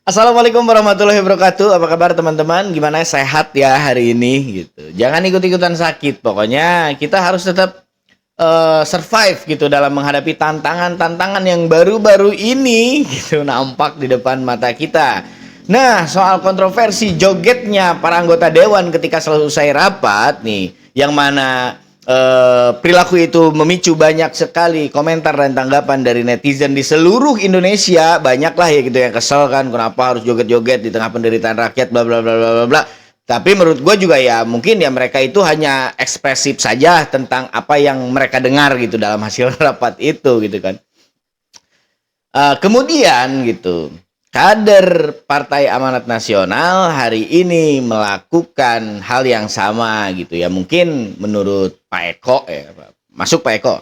Assalamualaikum warahmatullahi wabarakatuh. Apa kabar teman-teman? Gimana, sehat ya hari ini gitu. Jangan ikut-ikutan sakit. Pokoknya kita harus tetap survive gitu dalam menghadapi tantangan-tantangan yang baru-baru ini gitu nampak di depan mata kita. Nah, soal kontroversi jogetnya para anggota dewan ketika selesai rapat nih, yang mana perilaku itu memicu banyak sekali komentar dan tanggapan dari netizen di seluruh Indonesia. Banyak lah ya gitu yang kesel kan, kenapa harus joget-joget di tengah penderitaan rakyat, bla bla bla bla bla. Tapi menurut gue juga ya mungkin ya mereka itu hanya ekspresif saja tentang apa yang mereka dengar gitu dalam hasil rapat itu gitu kan. Kemudian gitu, kader Partai Amanat Nasional hari ini melakukan hal yang sama gitu ya. Mungkin menurut Pak Eko ya, masuk Pak Eko.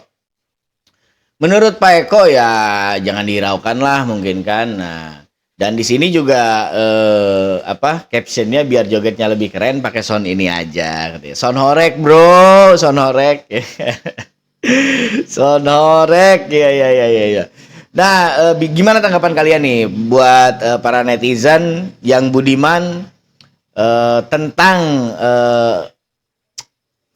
Menurut Pak Eko ya jangan dihiraukan lah mungkin kan. Nah, dan di sini juga captionnya biar jogetnya lebih keren pakai sound ini aja katanya. Sound horek bro, sound horek. Sound horek ya. Nah, gimana tanggapan kalian nih buat para netizen yang budiman tentang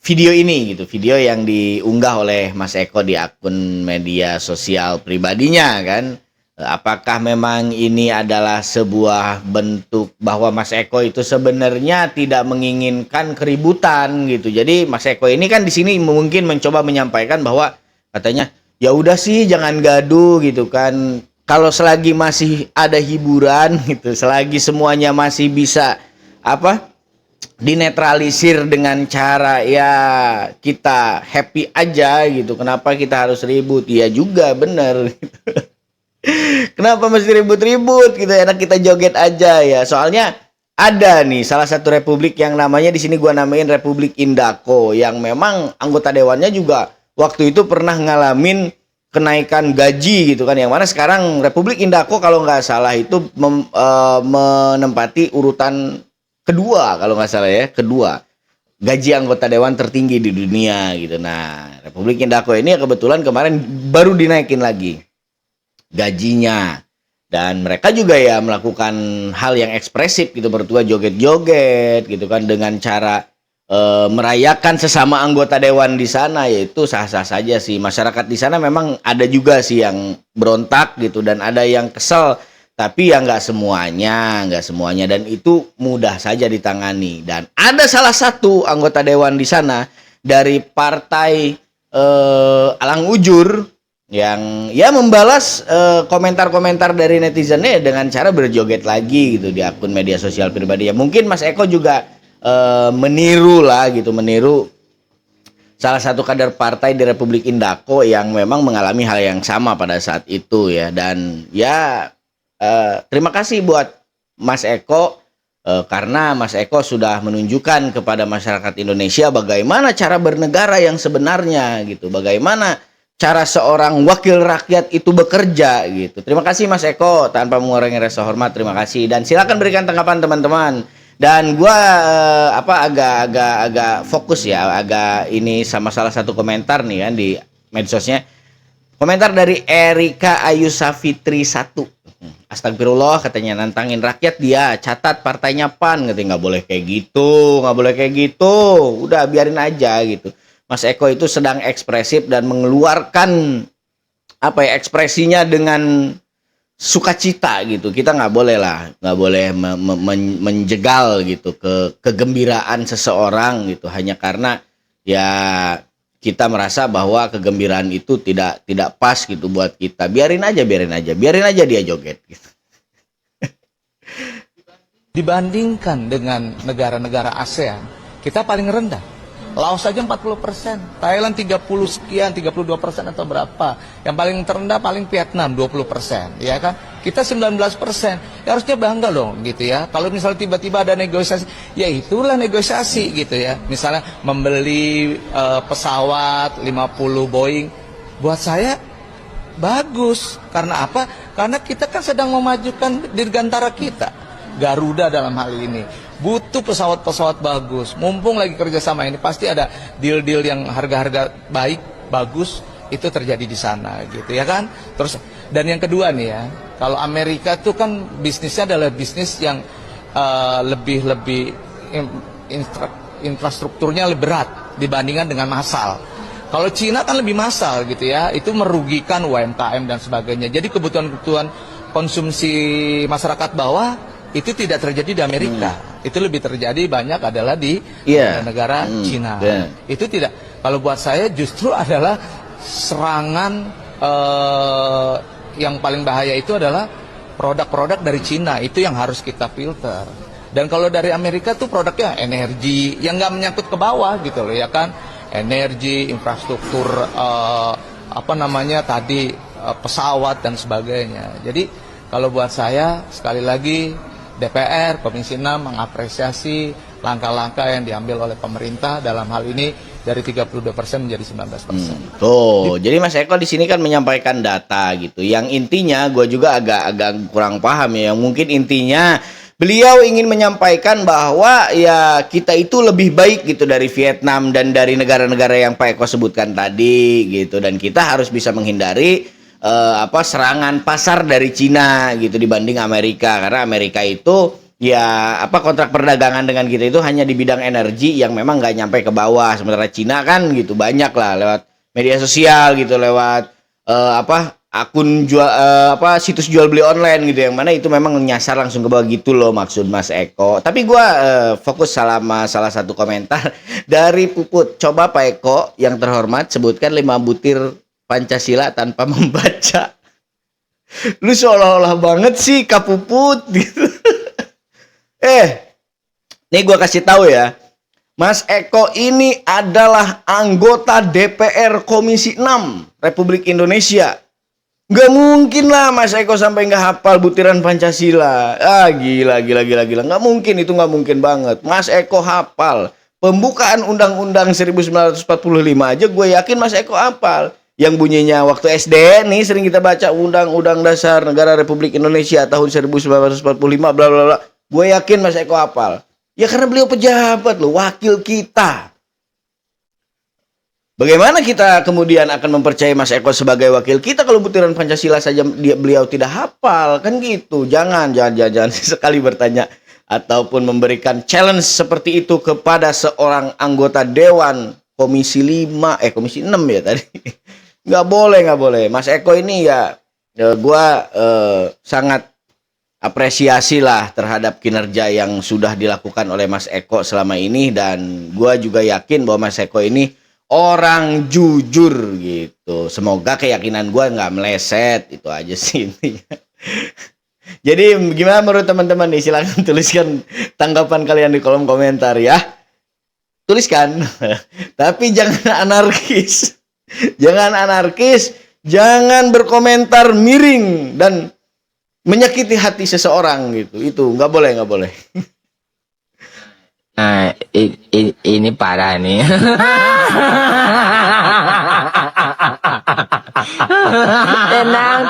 video ini gitu, video yang diunggah oleh Mas Eko di akun media sosial pribadinya kan? Apakah memang ini adalah sebuah bentuk bahwa Mas Eko itu sebenarnya tidak menginginkan keributan gitu. Jadi Mas Eko ini kan di sini mungkin mencoba menyampaikan bahwa katanya ya udah sih jangan gaduh gitu kan. Kalau selagi masih ada hiburan gitu, selagi semuanya masih bisa dinetralisir dengan cara ya kita happy aja gitu. Kenapa kita harus ribut? Ya juga bener gitu. Kenapa mesti ribut-ribut gitu, enak kita joget aja ya. Soalnya ada nih salah satu republik yang namanya di sini gua namain Republik Indako, yang memang anggota dewannya juga waktu itu pernah ngalamin kenaikan gaji gitu kan, yang mana sekarang Republik Indako kalau nggak salah itu menempati urutan kedua kalau nggak salah ya, kedua gaji anggota dewan tertinggi di dunia gitu. Nah, Republik Indako ini kebetulan kemarin baru dinaikin lagi gajinya, dan mereka juga ya melakukan hal yang ekspresif gitu, berdua joget-joget gitu kan dengan cara merayakan sesama anggota dewan di sana, yaitu sah-sah saja sih. Masyarakat di sana memang ada juga sih yang berontak gitu dan ada yang kesel, tapi ya nggak semuanya dan itu mudah saja ditangani. Dan ada salah satu anggota dewan di sana dari partai Alang Ujur yang ya membalas komentar-komentar dari netizennya dengan cara berjoget lagi gitu di akun media sosial pribadi. Ya mungkin Mas Eko juga meniru salah satu kader partai di Republik Indako yang memang mengalami hal yang sama pada saat itu ya. Dan ya terima kasih buat Mas Eko karena Mas Eko sudah menunjukkan kepada masyarakat Indonesia bagaimana cara bernegara yang sebenarnya gitu, bagaimana cara seorang wakil rakyat itu bekerja gitu. Terima kasih Mas Eko, tanpa mengurangi rasa hormat, terima kasih. Dan silakan berikan tanggapan teman-teman. Dan gua agak fokus ya, agak ini sama salah satu komentar nih kan di medsosnya. Komentar dari Erika Ayu Safitri 1. Astagfirullah katanya, nantangin rakyat dia, catat partainya PAN, katanya nggak boleh kayak gitu. Udah biarin aja gitu. Mas Eko itu sedang ekspresif dan mengeluarkan ekspresinya dengan sukacita gitu. Kita nggak boleh menjegal gitu kegembiraan seseorang gitu hanya karena ya kita merasa bahwa kegembiraan itu tidak pas gitu buat kita. Biarin aja dia joget gitu. Dibandingkan dengan negara-negara ASEAN, kita paling rendah. Laos saja 40%, Thailand 30 sekian, 32% atau berapa. Yang paling terendah paling Vietnam 20%, ya kan? Kita 19%. Ya harusnya bangga dong gitu ya. Kalau misalnya tiba-tiba ada negosiasi, ya itulah negosiasi gitu ya. Misalnya membeli pesawat 50 Boeing, buat saya bagus. Karena apa? Karena kita kan sedang memajukan dirgantara kita, Garuda dalam hal ini. Butuh pesawat-pesawat bagus. Mumpung lagi kerjasama ini, pasti ada deal-deal yang harga-harga baik, bagus, itu terjadi di sana gitu ya kan. Terus, dan yang kedua nih ya, kalau Amerika tuh kan bisnisnya adalah bisnis yang lebih infrastrukturnya lebih berat dibandingkan dengan massal. Kalau Cina kan lebih massal gitu ya, itu merugikan UMKM dan sebagainya. Jadi kebutuhan-kebutuhan konsumsi masyarakat bawah itu tidak terjadi di Amerika. Itu lebih terjadi banyak adalah di negara Cina. Itu tidak. Kalau buat saya justru adalah serangan yang paling bahaya itu adalah produk-produk dari Cina. Itu yang harus kita filter. Dan kalau dari Amerika tuh produknya energi yang nggak menyangkut ke bawah gitu loh ya kan. Energi, infrastruktur, pesawat dan sebagainya. Jadi kalau buat saya sekali lagi DPR, Komisi 6 mengapresiasi langkah-langkah yang diambil oleh pemerintah dalam hal ini dari 32% menjadi 19%. Tuh, jadi Mas Eko di sini kan menyampaikan data gitu. Yang intinya gue juga agak kurang paham ya. Yang mungkin intinya beliau ingin menyampaikan bahwa ya kita itu lebih baik gitu dari Vietnam dan dari negara-negara yang Pak Eko sebutkan tadi gitu, dan kita harus bisa menghindari serangan pasar dari Cina gitu dibanding Amerika, karena Amerika itu ya kontrak perdagangan dengan kita itu hanya di bidang energi yang memang nggak nyampe ke bawah, sementara Cina kan gitu banyak lah lewat media sosial gitu, lewat akun jual situs jual beli online gitu, yang mana itu memang nyasar langsung ke bawah gitu loh maksud Mas Eko. Tapi gua fokus sama salah satu komentar dari Puput. Coba Pak Eko yang terhormat sebutkan 5 butir Pancasila tanpa membaca. Lu seolah-olah banget sih Kak Puput gitu. Nih gua kasih tahu ya. Mas Eko ini adalah anggota DPR Komisi 6 Republik Indonesia. Nggak mungkin lah Mas Eko sampai nggak hafal butiran Pancasila. Gila. Nggak mungkin, itu nggak mungkin banget. Mas Eko hafal. Pembukaan Undang-Undang 1945 aja gue yakin Mas Eko hafal. Yang bunyinya waktu SD nih sering kita baca Undang-Undang Dasar Negara Republik Indonesia tahun 1945 bla bla bla. Gue yakin Mas Eko hafal. Ya karena beliau pejabat loh, wakil kita. Bagaimana kita kemudian akan mempercayai Mas Eko sebagai wakil kita kalau butiran Pancasila saja beliau tidak hafal, kan gitu. Jangan sekali bertanya ataupun memberikan challenge seperti itu kepada seorang anggota Dewan Komisi 5, Komisi 6 ya tadi. Nggak boleh. Mas Eko ini ya gua sangat apresiasi lah terhadap kinerja yang sudah dilakukan oleh Mas Eko selama ini, dan gua juga yakin bahwa Mas Eko ini orang jujur gitu. Semoga keyakinan gue nggak meleset, itu aja sih intinya. Jadi gimana menurut teman-teman nih? Silahkan tuliskan tanggapan kalian di kolom komentar ya. Tuliskan, tapi jangan anarkis. Jangan berkomentar miring dan menyakiti hati seseorang gitu. Itu nggak boleh. Nah, ini parah nih. Tenang.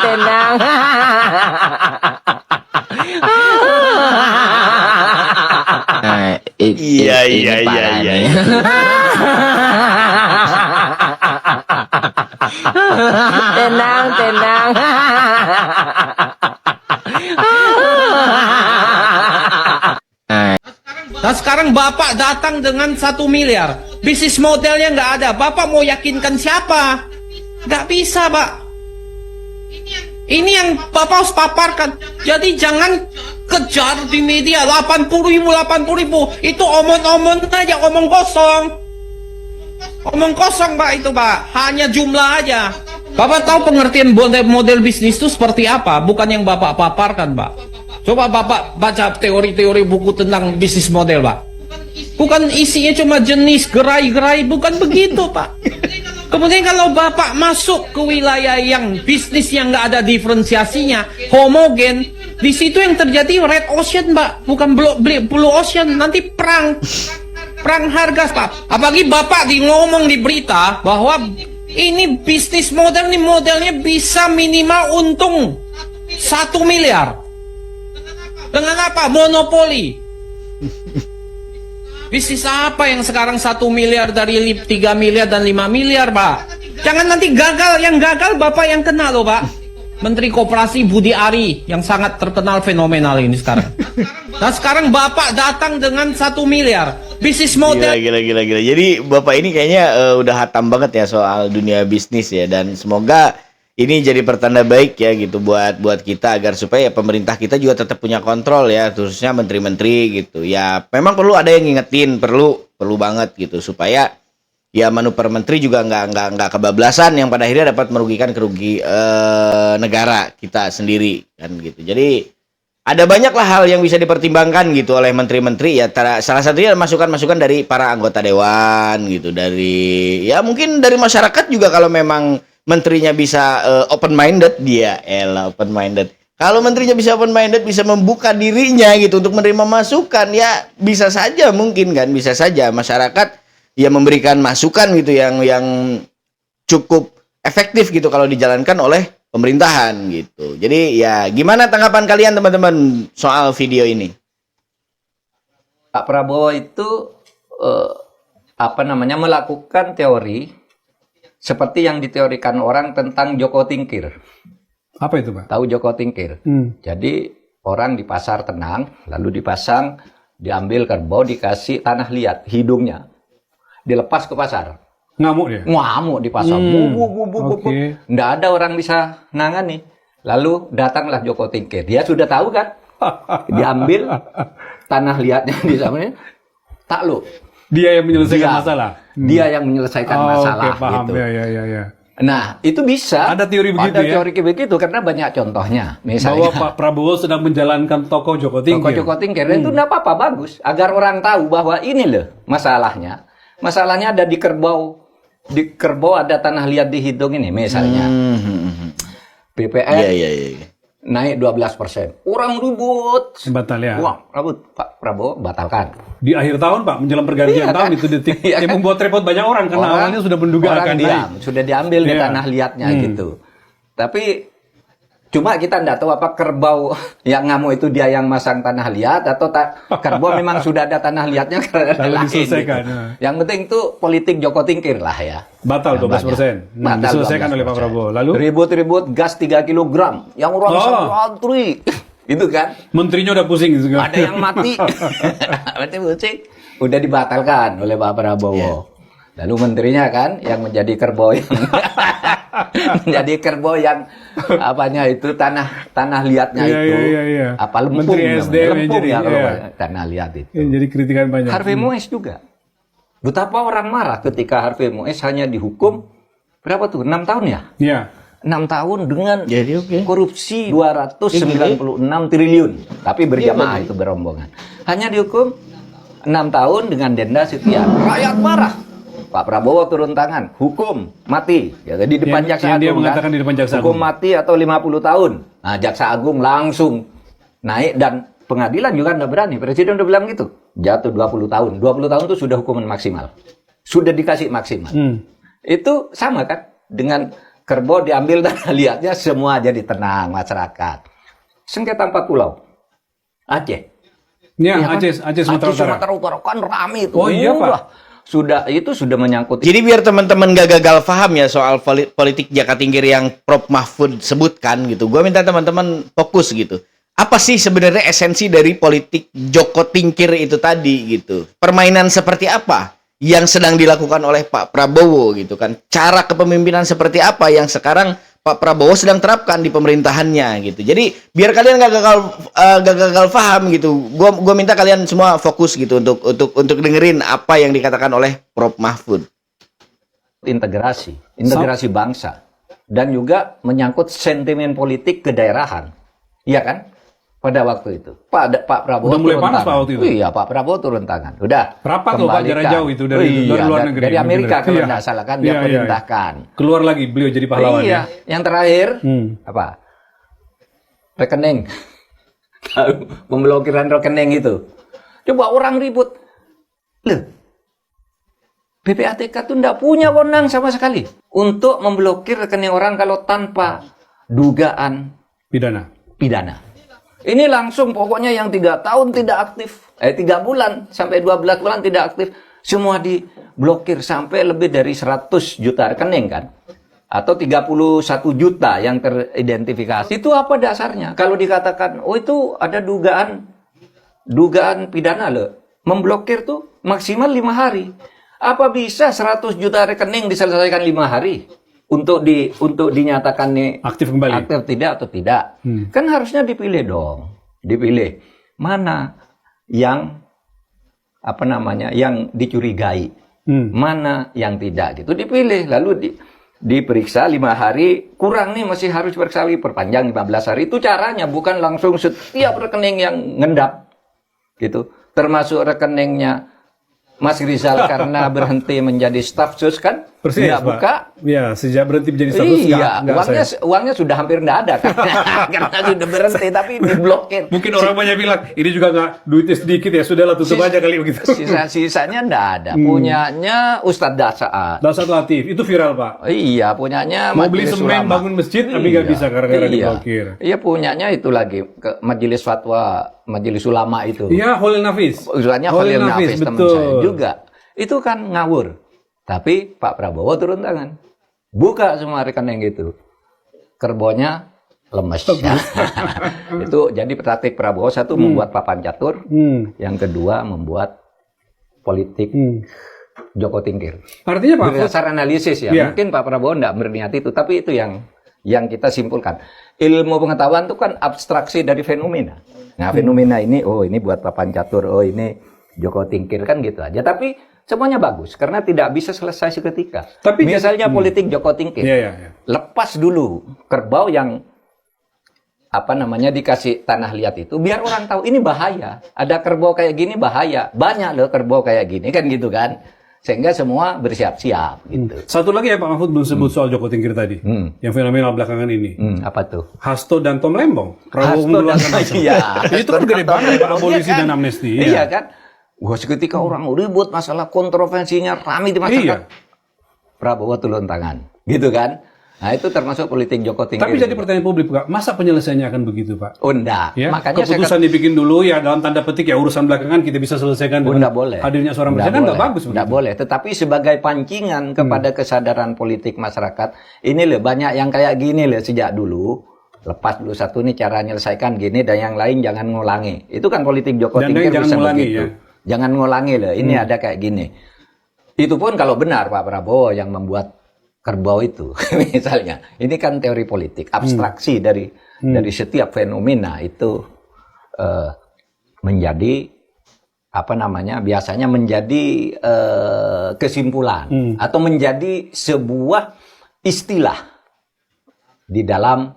Nah, iya. nih. Tenang. Nah sekarang Bapak datang dengan 1 miliar, bisnis modelnya nggak ada. Bapak mau yakinkan siapa? Nggak bisa, Pak. Ini yang Bapak harus paparkan. Jadi jangan kejar di media 80.000. Itu omong-omong aja, omong kosong, Pak, itu, Pak. Hanya jumlah aja. Bapak tahu pengertian model bisnis itu seperti apa? Bukan yang Bapak paparkan, Pak. Coba Bapak baca teori-teori buku tentang bisnis model, Pak. Bukan isinya cuma jenis gerai-gerai, bukan begitu, Pak. Kemudian kalau Bapak masuk ke wilayah yang bisnis yang nggak ada diferensiasinya, homogen, di situ yang terjadi red ocean, Pak, bukan blue ocean. Nanti perang harga, Pak. Apalagi Bapak ngomong di berita bahwa Ini bisnis model nih, modelnya bisa minimal untung 1 miliar. Dengan apa? Monopoli. Bisnis apa yang sekarang 1 miliar dari 3 miliar dan 5 miliar, Pak? Jangan nanti gagal, yang gagal Bapak yang kena loh, Pak. Menteri Koperasi Budi Ari yang sangat terkenal fenomenal ini sekarang. Nah sekarang Bapak datang dengan 1 miliar. Bisnis model. Gila. Jadi Bapak ini kayaknya udah hatam banget ya soal dunia bisnis ya, dan semoga ini jadi pertanda baik ya gitu buat kita, agar supaya pemerintah kita juga tetap punya kontrol ya, khususnya menteri-menteri gitu. Ya memang perlu ada yang ngingetin, perlu banget gitu, supaya ya manuver menteri juga nggak kebablasan yang pada akhirnya dapat merugikan negara kita sendiri kan gitu. Jadi ada banyaklah hal yang bisa dipertimbangkan gitu oleh menteri-menteri ya. Salah satunya masukan-masukan dari para anggota dewan gitu, dari ya mungkin dari masyarakat juga, kalau memang menterinya bisa open minded, open minded. Kalau menterinya bisa open minded, bisa membuka dirinya gitu untuk menerima masukan, ya bisa saja mungkin kan, bisa saja masyarakat ya memberikan masukan gitu yang cukup efektif gitu kalau dijalankan oleh pemerintahan gitu. Jadi ya gimana tanggapan kalian teman-teman soal video ini? Pak Prabowo itu melakukan teori seperti yang diteorikan orang tentang Joko Tingkir. Apa itu, Pak? Tahu Joko Tingkir? Jadi orang di pasar tenang, lalu dipasang, diambil kerbau, dikasih tanah liat hidungnya, dilepas ke pasar. Ngamuk dia? Ngamuk di pasar. Okay. Nggak ada orang bisa nangani. Lalu datanglah Joko Tingkir. Dia sudah tahu kan? Diambil tanah liatnya di sana. Takluk. Dia yang menyelesaikan masalah. Dia yang menyelesaikan masalah. Oke, paham. Gitu. Ya. Nah, itu bisa. Ada teori begitu Ada ya? teori begitu karena banyak contohnya. Misalnya Bahwa Pak Prabowo sedang menjalankan tokoh Joko Tingkir. tokoh Joko Tingkir. Dan itu enggak apa-apa, bagus. Agar orang tahu bahwa ini loh masalahnya. Masalahnya ada di kerbau. Di kerbau ada tanah liat di hidung ini misalnya. BPN naik 12%. Orang ribut. Batal ya? Wah, Pak Prabowo batalkan. Di akhir tahun, Pak, menjelang pergantian tahun kan? itu detik. Iya yang kan? membuat repot banyak orang karena awalnya sudah menduga orang akan diam, naik. sudah diambil di tanah liatnya gitu. Tapi cuma kita tidak tahu apa kerbau yang ngamuk itu dia yang masang tanah liat atau kerbau memang sudah ada tanah liatnya karena Lalu lain, diselesaikan. gitu. Yang penting itu politik Joko Tingkir lah ya. Batal 12%. Batal Diselesaikan oleh Pak Prabowo. Lalu ribut-ribut gas 3 kilogram yang orang antri. Itu kan. menterinya udah pusing gitu kan. Ada yang mati. Mati pusing. Udah dibatalkan oleh Pak Prabowo. Lalu menterinya kan yang menjadi kerbau yang menjadi kerbau yang apanya itu tanah liatnya itu. Iya. Apa lempung? Menteri SDM yang Lempung jadi, ya kalau iya. tanah liat itu. Yang jadi kritikan banyak. Harvey Mois juga. Betapa orang marah ketika Harvey Mois hanya dihukum berapa tuh? 6 tahun ya? Iya. 6 tahun dengan Jadi korupsi 296 triliun. Tapi berjamaah itu berombongan. Hanya dihukum 6 tahun dengan denda sekian. Rakyat marah. Pak Prabowo turun tangan, hukum mati. Ya, di depan Jaksa Yang dia Agung mengatakan di depan Jaksa hukum Agung. mati atau 50 tahun. Nah, Jaksa Agung langsung naik dan pengadilan juga nggak berani. Presiden udah bilang gitu. Jatuh 20 tahun. 20 tahun itu sudah hukuman maksimal. Sudah dikasih maksimal. Itu sama kan dengan kerbau diambil dan lihatnya semua jadi tenang masyarakat. Sengketa 4 pulau. Aceh. Ya, Iya kan? Aceh Sumatera Utara. Sumatera Utara kan rame itu. Oh iya, Pak. Wah, sudah menyangkut. Jadi biar teman-teman gak gagal paham ya soal politik Jaka Tingkir yang Prof Mahfud sebutkan gitu. Gue minta teman-teman fokus gitu. Apa sih sebenarnya esensi dari politik Joko Tingkir itu tadi gitu? Permainan seperti apa yang sedang dilakukan oleh Pak Prabowo gitu kan? Cara kepemimpinan seperti apa yang sekarang Pak Prabowo sedang terapkan di pemerintahannya gitu. Jadi biar kalian gak gagal paham gitu. Gua minta kalian semua fokus gitu untuk dengerin apa yang dikatakan oleh Prof Mahfud. Integrasi bangsa dan juga menyangkut sentimen politik kedaerahan. Iya kan? Pada waktu itu. Pak Prabowo Udah mulai turun panas, tangan. Pak, waktu itu? Iya, Pak Prabowo turun tangan. Udah. Rapat loh, Pak, jarak jauh itu dari luar negeri. Dari Amerika kalau Iya. nggak salah kan dia Iya. perintahkan. Keluar lagi beliau jadi pahlawan Iya, ya. yang terakhir apa? Rekening. Pemblokiran rekening itu. Coba orang ribut. Loh. PPATK tuh tidak punya wewenang sama sekali untuk memblokir rekening orang kalau tanpa dugaan Pidana. pidana. Ini langsung pokoknya yang 3 tahun tidak aktif, 3 bulan sampai 12 bulan tidak aktif, semua diblokir sampai lebih dari 100 juta rekening kan. Atau 31 juta yang teridentifikasi. Itu apa dasarnya? Kalau dikatakan, oh itu ada dugaan pidana loh. Memblokir tuh maksimal 5 hari. Apa bisa 100 juta rekening diselesaikan 5 hari? Untuk dinyatakan nih Aktif kembali. aktif tidak atau tidak. Kan harusnya dipilih dong. Dipilih mana yang yang dicurigai, mana yang tidak gitu. Dipilih lalu diperiksa 5 hari, kurang nih masih harus periksa lagi, perpanjang 15 hari. Itu caranya, bukan langsung setiap rekening yang ngendap gitu. Termasuk rekeningnya Mas Rizal karena berhenti menjadi staf sus kan, Persis, nggak Pak. buka. Ya, sejak berhenti menjadi status Iya, uangnya sudah hampir nggak ada kan. Karena sudah berhenti tapi diblokir. Mungkin orang banyak bilang, ini juga nggak, duitnya sedikit ya, sudahlah tutup aja kali begitu. Sisanya nggak ada. Punyanya Ustadz Dasaat. Dasar Latif, itu viral Pak. Iya, punyanya Mau beli Majelis semen, Ulama. bangun masjid, tapi nggak bisa karena diblokir. Iya, punyanya itu lagi ke Majelis Fatwa, Majelis Ulama itu. Iya, Holil Nafis. Usulannya Khalil Nafis, teman saya juga. Itu kan ngawur. Tapi Pak Prabowo turun tangan. Buka semua rekening gitu. Kerbonya lemes. Itu jadi praktik Prabowo, satu membuat papan catur, yang kedua membuat politik Joko Tingkir. Artinya Pak, Berdasar analisis ya, Iya. mungkin Pak Prabowo tidak berniat itu, tapi itu yang kita simpulkan. Ilmu pengetahuan itu kan abstraksi dari fenomena. Nah, fenomena ini, oh ini buat papan catur, oh ini Joko Tingkir, kan gitu aja. Tapi semuanya bagus, karena tidak bisa selesai seketika. Tapi misalnya politik Joko Tingkir, Iya. lepas dulu kerbau yang dikasih tanah liat itu, biar orang tahu ini bahaya. Ada kerbau kayak gini bahaya, banyak loh kerbau kayak gini, kan gitu kan. Sehingga semua bersiap-siap gitu. Satu lagi ya Pak Mahfud belum sebut soal Joko Tingkir tadi, yang fenomenal belakangan ini. Apa tuh? Hasto dan Tom Lembong. Hasto Prabowo dan mengeluarkan Hasto. iya. Itu kan gede banget Pak, abolisi Iya kan? dan amnesti. Iya kan? Wah, seketika orang ribut masalah kontroversinya ramai di masyarakat. Iya. Prabowo turun tangan, gitu kan? Nah, itu termasuk politik Joko Tingkir. Tapi jadi pertanyaan publik Pak, masa penyelesaiannya akan begitu Pak? Oh, enggak. Ya, Makanya keputusan dibikin dulu ya dalam tanda petik ya urusan belakangan kita bisa selesaikan dengan nggak boleh. hadirnya seorang Nggak presiden, kan nggak boleh. bagus Nggak begitu. boleh. Tetapi sebagai pancingan kepada kesadaran politik masyarakat, ini loh banyak yang kayak gini loh sejak dulu. Lepas dulu satu nih cara menyelesaikan gini dan yang lain jangan ngulangi. Itu kan politik Joko Dan Tingkir jangan bisa ngulangi, begitu. ya. Jangan ngulangi loh. Ini ada kayak gini. Itu pun kalau benar Pak Prabowo yang membuat kerbau itu, misalnya. Ini kan teori politik, abstraksi dari setiap fenomena itu menjadi biasanya menjadi kesimpulan atau menjadi sebuah istilah di dalam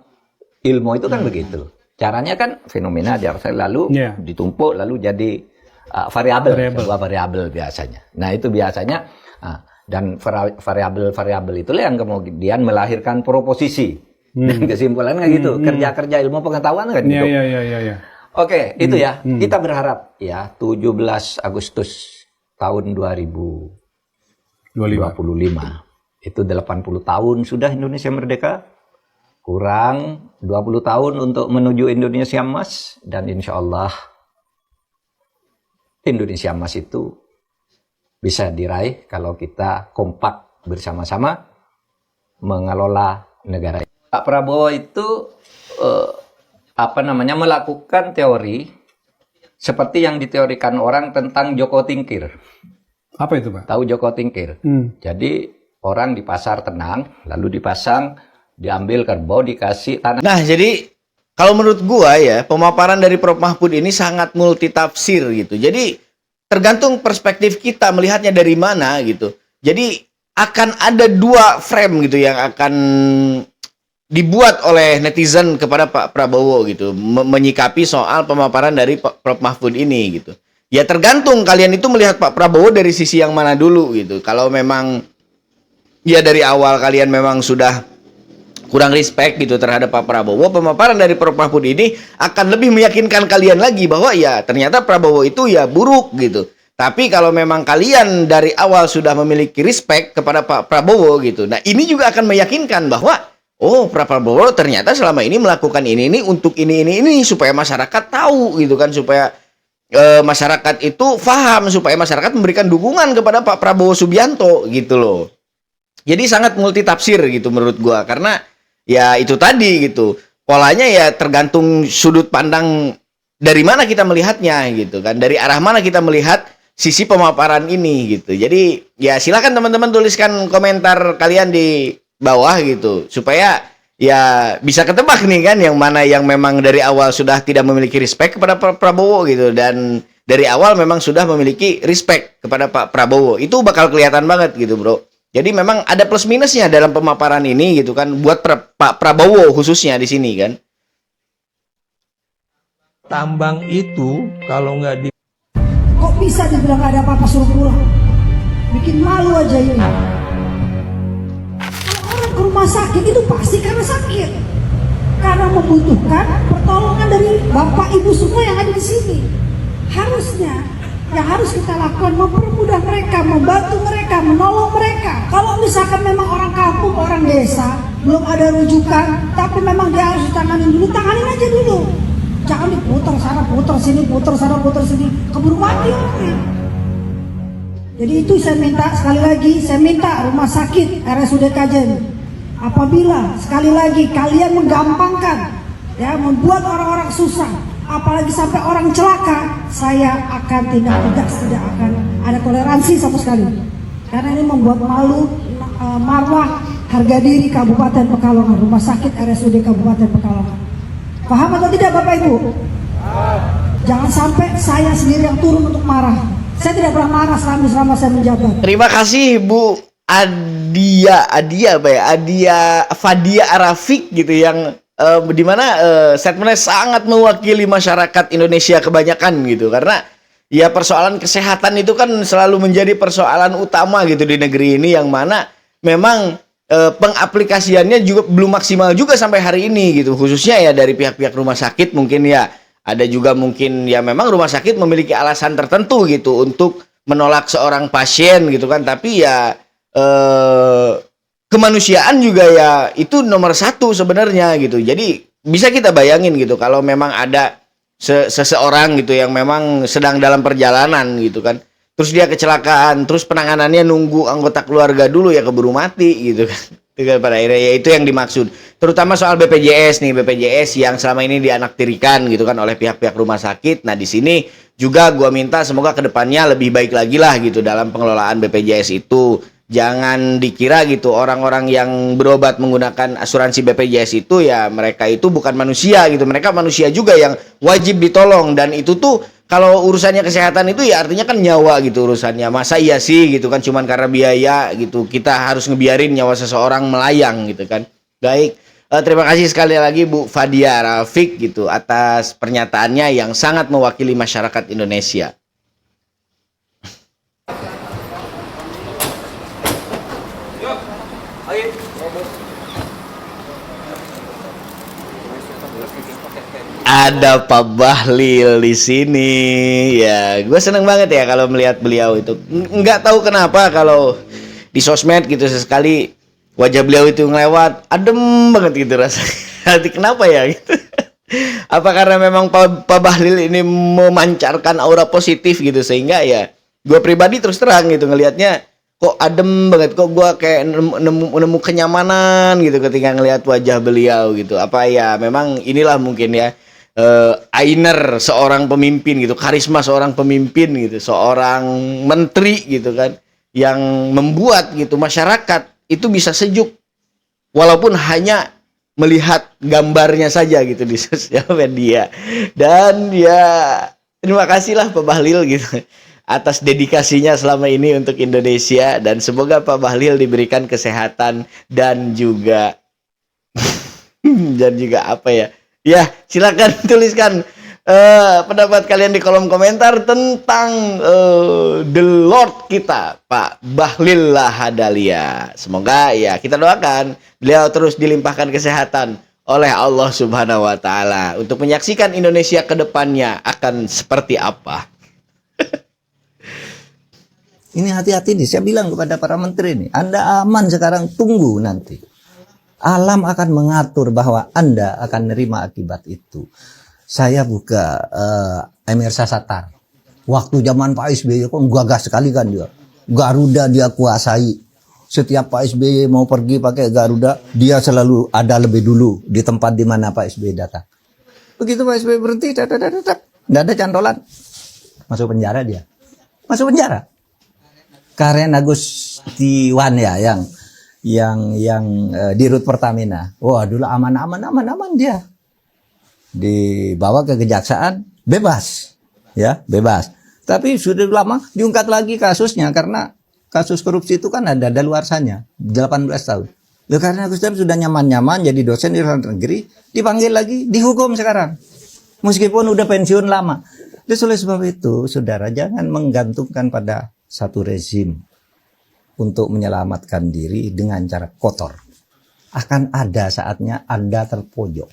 ilmu itu kan begitu. Caranya kan fenomena lalu ditumpuk lalu jadi sebuah variabel biasanya. Nah, itu biasanya dan variabel itulah yang kemudian melahirkan proposisi dan kesimpulan kan gitu. Kerja-kerja ilmu pengetahuan kan gitu. Iya. Oke, itu ya. Kita berharap ya 17 Agustus tahun 2025. Itu 80 tahun sudah Indonesia merdeka. Kurang 20 tahun untuk menuju Indonesia Emas, dan insya Allah Indonesia Emas itu bisa diraih kalau kita kompak bersama-sama mengelola negara. Pak Prabowo itu melakukan teori seperti yang diteorikan orang tentang Joko Tingkir. Apa itu Pak? Tahu Joko Tingkir? Jadi orang di pasar tenang, lalu dipasang, diambil kerbau, dikasih tanah. Nah, jadi kalau menurut gua ya, pemaparan dari Prof Mahfud ini sangat multitafsir gitu. Jadi tergantung perspektif kita melihatnya dari mana gitu. Jadi akan ada dua frame gitu yang akan dibuat oleh netizen kepada Pak Prabowo gitu, menyikapi soal pemaparan dari Prof Mahfud ini gitu. Ya tergantung kalian itu melihat Pak Prabowo dari sisi yang mana dulu gitu. Kalau memang ya dari awal kalian memang sudah kurang respect gitu terhadap Pak Prabowo, pemaparan dari Prof Mahfud ini akan lebih meyakinkan kalian lagi bahwa ya ternyata Prabowo itu ya buruk gitu. Tapi kalau memang kalian dari awal sudah memiliki respect kepada Pak Prabowo gitu. Nah, ini juga akan meyakinkan bahwa oh, Pak Prabowo ternyata selama ini melakukan ini untuk ini supaya masyarakat tahu gitu kan, supaya masyarakat itu paham, supaya masyarakat memberikan dukungan kepada Pak Prabowo Subianto gitu loh. Jadi sangat multitafsir gitu menurut gua, karena ya itu tadi gitu. Polanya ya tergantung sudut pandang dari mana kita melihatnya gitu kan, dari arah mana kita melihat sisi pemaparan ini gitu. Jadi ya silakan teman-teman tuliskan komentar kalian di bawah gitu, supaya ya bisa ketebak nih kan yang mana yang memang dari awal sudah tidak memiliki respect kepada Pak Prabowo gitu, dan dari awal memang sudah memiliki respect kepada Pak Prabowo. Itu bakal kelihatan banget gitu, bro. Jadi memang ada plus minusnya dalam pemaparan ini gitu kan, buat Pak Prabowo khususnya di sini kan. Tambang itu kalau nggak di Kok bisa dibilang ada apa-apa suruh pulang? Bikin malu aja ini. Kalau orang ke rumah sakit itu pasti karena sakit. Karena membutuhkan pertolongan dari Bapak Ibu semua yang ada di sini. Harusnya yang harus kita lakukan mempermudah mereka, membantu mereka, menolong mereka. Kalau misalkan memang orang kampung, orang desa, belum ada rujukan, tapi memang dia harus ditanganin dulu, tanganin aja dulu. Jangan diputar sana, putar sini, putar sana, putar sini, keburu mati orang. Jadi itu saya minta, sekali lagi saya minta rumah sakit RSUD Kajen, apabila sekali lagi kalian menggampangkan, ya membuat orang-orang susah, apalagi sampai orang celaka, saya akan tindak tegas, tidak akan ada toleransi sama sekali. Karena ini membuat malu marwah harga diri Kabupaten Pekalongan, rumah sakit RSUD Kabupaten Pekalongan. Paham atau tidak Bapak Ibu? Jangan sampai saya sendiri yang turun untuk marah. Saya tidak pernah marah selama saya menjabat. Terima kasih Bu Adia Fadia Arafik gitu, yang dimana statementnya sangat mewakili masyarakat Indonesia kebanyakan gitu, karena ya persoalan kesehatan itu kan selalu menjadi persoalan utama gitu di negeri ini, yang mana memang pengaplikasiannya juga belum maksimal juga sampai hari ini gitu, khususnya ya dari pihak-pihak rumah sakit. Mungkin ya ada juga mungkin ya memang rumah sakit memiliki alasan tertentu gitu untuk menolak seorang pasien gitu kan, tapi ya kemanusiaan juga ya itu nomor satu sebenarnya gitu. Jadi bisa kita bayangin gitu kalau memang ada seseorang gitu yang memang sedang dalam perjalanan gitu kan, terus dia kecelakaan, terus penanganannya nunggu anggota keluarga dulu, ya keburu mati gitu kan. Pada akhirnya ya itu yang dimaksud. Terutama soal BPJS nih, BPJS yang selama ini dianaktirikan gitu kan oleh pihak-pihak rumah sakit. Nah di sini juga gua minta semoga kedepannya lebih baik lagi lah gitu dalam pengelolaan BPJS itu. Jangan dikira gitu orang-orang yang berobat menggunakan asuransi BPJS itu ya mereka itu bukan manusia gitu. Mereka manusia juga yang wajib ditolong, dan itu tuh kalau urusannya kesehatan itu ya artinya kan nyawa gitu urusannya. Masa iya sih gitu kan cuman karena biaya gitu kita harus ngebiarin nyawa seseorang melayang gitu kan. Baik, terima kasih sekali lagi Bu Fadia Rafik gitu atas pernyataannya yang sangat mewakili masyarakat Indonesia. Ada Pak Bahlil di sini. Ya, gue seneng banget ya kalau melihat beliau itu. Nggak tahu kenapa kalau di sosmed gitu sesekali wajah beliau itu ngelewat, adem banget gitu rasanya. Hati kenapa ya gitu. Apa karena memang Pak Bahlil ini memancarkan aura positif gitu, sehingga ya gue pribadi terus terang gitu ngelihatnya kok adem banget, kok gue kayak nemu kenyamanan gitu ketika ngelihat wajah beliau gitu. Apa ya memang inilah mungkin ya ainer seorang pemimpin gitu, karisma seorang pemimpin gitu, seorang menteri gitu kan, yang membuat gitu masyarakat itu bisa sejuk walaupun hanya melihat gambarnya saja gitu di sosial media. Dan ya terima kasihlah Pak Bahlil gitu atas dedikasinya selama ini untuk Indonesia, dan semoga Pak Bahlil diberikan kesehatan dan juga apa ya. Ya, silakan tuliskan pendapat kalian di kolom komentar tentang the Lord kita, Pak Bahlil Lahadalia. Semoga ya kita doakan beliau terus dilimpahkan kesehatan oleh Allah Subhanahu wa taala untuk menyaksikan Indonesia ke depannya akan seperti apa. Ini hati-hati nih, saya bilang kepada para menteri nih, Anda aman sekarang, tunggu nanti. Alam akan mengatur bahwa Anda akan nerima akibat itu. Saya buka Emir Sasatar. Waktu zaman Pak SBY kan gagah sekali kan dia. Garuda dia kuasai. Setiap Pak SBY mau pergi pakai Garuda, dia selalu ada lebih dulu di tempat di mana Pak SBY datang. Begitu Pak SBY berhenti, nggak ada cantolan. Masuk penjara dia. Masuk penjara. Karen Agustiwan ya yang di Rut Pertamina. Wah, dulu aman dia. Dibawa ke kejaksaan, bebas. Ya, bebas. Tapi sudah lama diungkap lagi kasusnya karena kasus korupsi itu kan ada daluarsanya 18 tahun. Loh, karena Agustiwan sudah nyaman-nyaman jadi dosen di luar negeri, dipanggil lagi, dihukum sekarang. Meskipun udah pensiun lama. Jadi oleh sebab itu, saudara, jangan menggantungkan pada satu rezim untuk menyelamatkan diri dengan cara kotor. Akan ada saatnya Anda terpojok.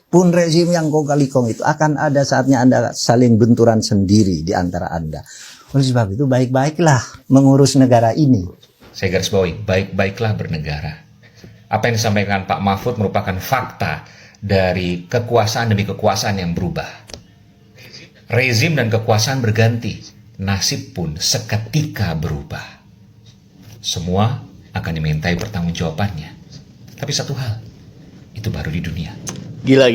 Pun rezim yang kong kali kong itu akan ada saatnya Anda saling benturan sendiri di antara Anda. Oleh sebab itu baik-baiklah mengurus negara ini. Saya garis bawahi, baik-baiklah bernegara. Apa yang disampaikan Pak Mahfud merupakan fakta dari kekuasaan demi kekuasaan yang berubah. Rezim dan kekuasaan berganti, nasib pun seketika berubah. Semua akan dimintai pertanggungjawabannya. Tapi satu hal, itu baru di dunia. Gila.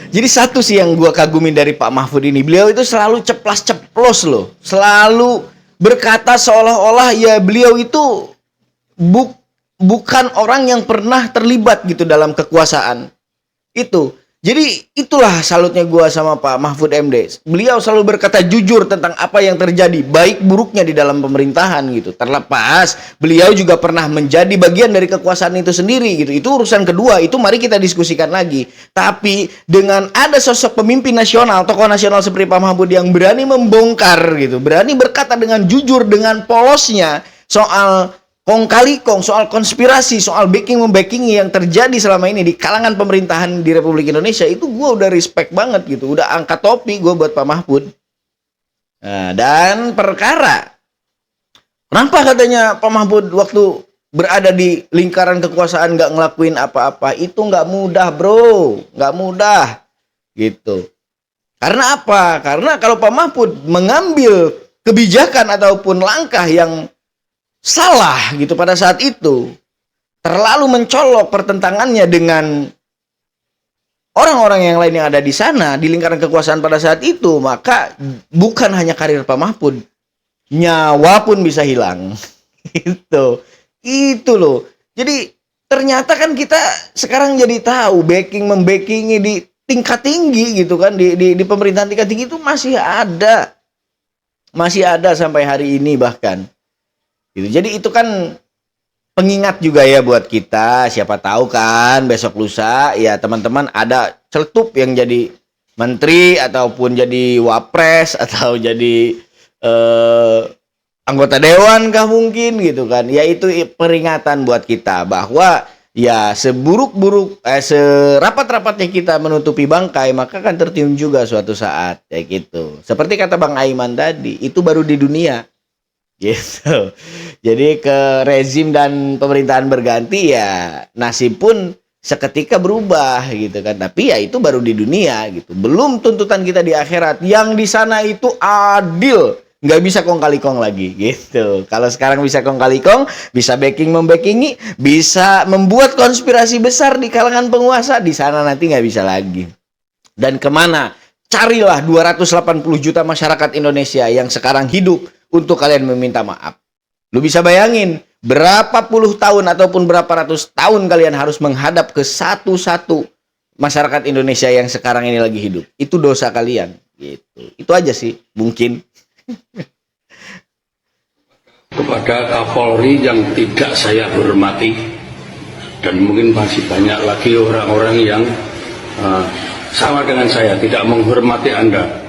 Jadi satu sih yang gua kagumi dari Pak Mahfud ini, beliau itu selalu ceplas-ceplos loh. Selalu berkata seolah-olah ya beliau itu bukan orang yang pernah terlibat gitu dalam kekuasaan. Itu. Jadi itulah salutnya gua sama Pak Mahfud MD. Beliau selalu berkata jujur tentang apa yang terjadi, baik buruknya di dalam pemerintahan gitu. Terlepas beliau juga pernah menjadi bagian dari kekuasaan itu sendiri gitu. Itu urusan kedua, itu mari kita diskusikan lagi. Tapi dengan ada sosok pemimpin nasional, tokoh nasional seperti Pak Mahfud yang berani membongkar gitu, berani berkata dengan jujur, dengan polosnya soal kong kali kong, soal konspirasi, soal backing-membackingi yang terjadi selama ini di kalangan pemerintahan di Republik Indonesia, itu gue udah respect banget gitu. Udah angkat topi gue buat Pak Mahfud. Nah, dan perkara kenapa katanya Pak Mahfud waktu berada di lingkaran kekuasaan nggak ngelakuin apa-apa, itu nggak mudah bro, nggak mudah gitu. Karena apa? Karena kalau Pak Mahfud mengambil kebijakan ataupun langkah yang salah gitu pada saat itu, terlalu mencolok pertentangannya dengan orang-orang yang lain yang ada di sana di lingkaran kekuasaan pada saat itu, maka bukan hanya karir Pak Mahfud, nyawa pun bisa hilang. Itu loh. Jadi ternyata kan kita sekarang jadi tahu membackingi di tingkat tinggi gitu kan, di pemerintahan tingkat tinggi itu masih ada sampai hari ini bahkan. Gitu. Jadi itu kan pengingat juga ya buat kita, siapa tahu kan besok lusa ya teman-teman ada celetup yang jadi menteri ataupun jadi wapres atau jadi anggota dewan kah mungkin gitu kan. Ya itu peringatan buat kita bahwa ya serapat-rapatnya kita menutupi bangkai, maka akan tertium juga suatu saat kayak gitu. Seperti kata Bang Aiman tadi, itu baru di dunia. Gitu. Jadi ke rezim dan pemerintahan berganti ya nasib pun seketika berubah gitu kan. Tapi ya itu baru di dunia gitu. Belum tuntutan kita di akhirat yang di sana itu adil, nggak bisa kong kali kong lagi gitu. Kalau sekarang bisa kong kali kong, bisa membackingi, bisa membuat konspirasi besar di kalangan penguasa, di sana nanti nggak bisa lagi. Dan kemana? Carilah 280 juta masyarakat Indonesia yang sekarang hidup untuk kalian meminta maaf. Lu bisa bayangin berapa puluh tahun ataupun berapa ratus tahun kalian harus menghadap ke satu-satu masyarakat Indonesia yang sekarang ini lagi hidup. Itu dosa kalian gitu. Itu aja sih mungkin. Kepada Kapolri yang tidak saya hormati, dan mungkin masih banyak lagi orang-orang yang sama dengan saya tidak menghormati Anda.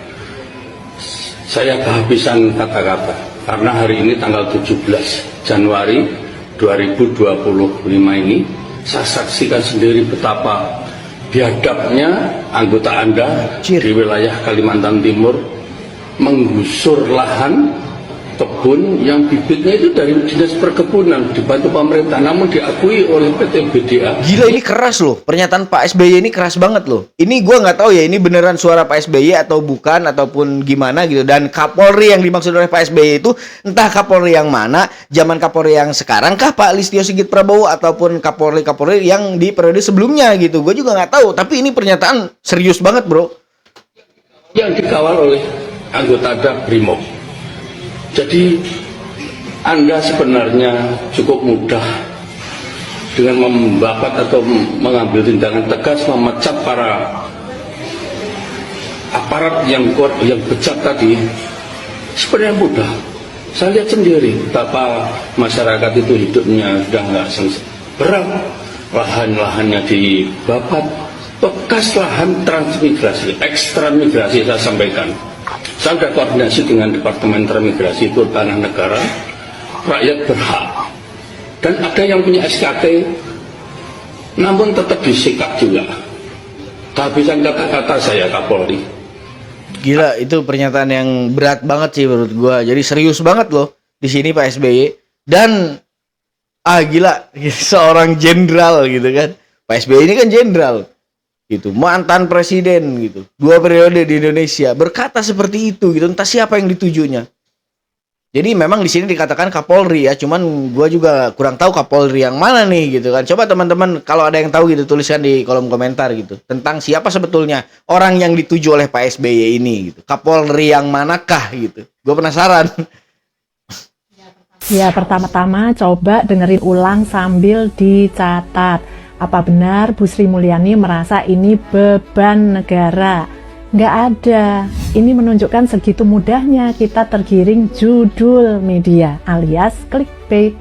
Saya kehabisan kata-kata karena hari ini tanggal 17 Januari 2025 ini saya saksikan sendiri betapa biadabnya anggota Anda di wilayah Kalimantan Timur menggusur lahan kebun yang bibitnya itu dari dinas perkebunan dibantu pemerintah, namun diakui oleh PT BDA. Gila, ini keras loh. Pernyataan Pak SBY ini keras banget loh. Ini gua nggak tahu ya ini beneran suara Pak SBY atau bukan ataupun gimana gitu. Dan Kapolri yang dimaksud oleh Pak SBY itu entah Kapolri yang mana, zaman Kapolri yang sekarang kah Pak Listio Sigit Prabowo ataupun Kapolri yang di periode sebelumnya gitu. Gue juga nggak tahu. Tapi ini pernyataan serius banget, bro. Yang dikawal oleh anggota Brimob. Jadi Anda sebenarnya cukup mudah dengan membabat atau mengambil tindakan tegas memecat para aparat yang bejat tadi. Sebenarnya mudah. Saya lihat sendiri betapa masyarakat itu hidupnya sudah nggak berat, lahan-lahannya dibabat, bekas lahan transmigrasi, ekstra migrasi saya sampaikan. Saya sudah koordinasi dengan Departemen Transmigrasi itu tanah negara, rakyat berhak. Dan ada yang punya SKT, namun tetap disikap juga. Kehabisan kata-kata saya Kapolri. Gila, itu pernyataan yang berat banget sih menurut gua. Jadi serius banget loh di sini Pak SBY. Dan gila, seorang jenderal gitu kan. Pak SBY ini kan jenderal gitu, mantan presiden gitu, 2 periode di Indonesia, berkata seperti itu gitu. Entah siapa yang ditujunya. Jadi memang di sini dikatakan Kapolri ya, cuman gua juga kurang tahu Kapolri yang mana nih gitu kan. Coba teman-teman kalau ada yang tahu gitu tuliskan di kolom komentar gitu tentang siapa sebetulnya orang yang dituju oleh Pak SBY ini gitu. Kapolri yang manakah gitu. Gue penasaran. Ya, pertama-tama coba dengerin ulang sambil dicatat. Apa benar Bu Sri Mulyani merasa ini beban negara? Nggak ada. Ini menunjukkan segitu mudahnya kita tergiring judul media alias clickbait.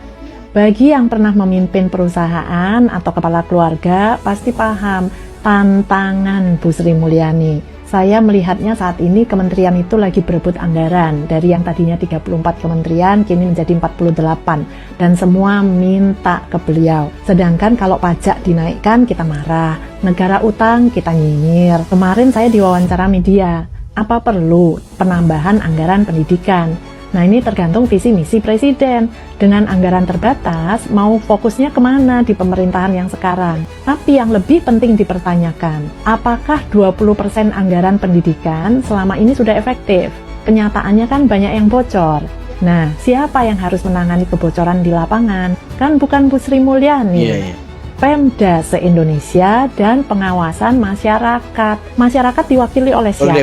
Bagi yang pernah memimpin perusahaan atau kepala keluarga pasti paham tantangan Bu Sri Mulyani. Saya melihatnya saat ini kementerian itu lagi berebut anggaran. Dari yang tadinya 34 kementerian kini menjadi 48. Dan semua minta ke beliau. Sedangkan kalau pajak dinaikkan kita marah. Negara utang kita nyinyir. Kemarin saya diwawancara media. Apa perlu penambahan anggaran pendidikan? Nah, ini tergantung visi misi presiden. Dengan anggaran terbatas, mau fokusnya kemana di pemerintahan yang sekarang? Tapi yang lebih penting dipertanyakan, apakah 20% anggaran pendidikan selama ini sudah efektif? Kenyataannya kan banyak yang bocor. Nah, siapa yang harus menangani kebocoran di lapangan? Kan bukan Bu Sri Mulyani. Pemda se-Indonesia dan pengawasan masyarakat. Masyarakat diwakili oleh siapa?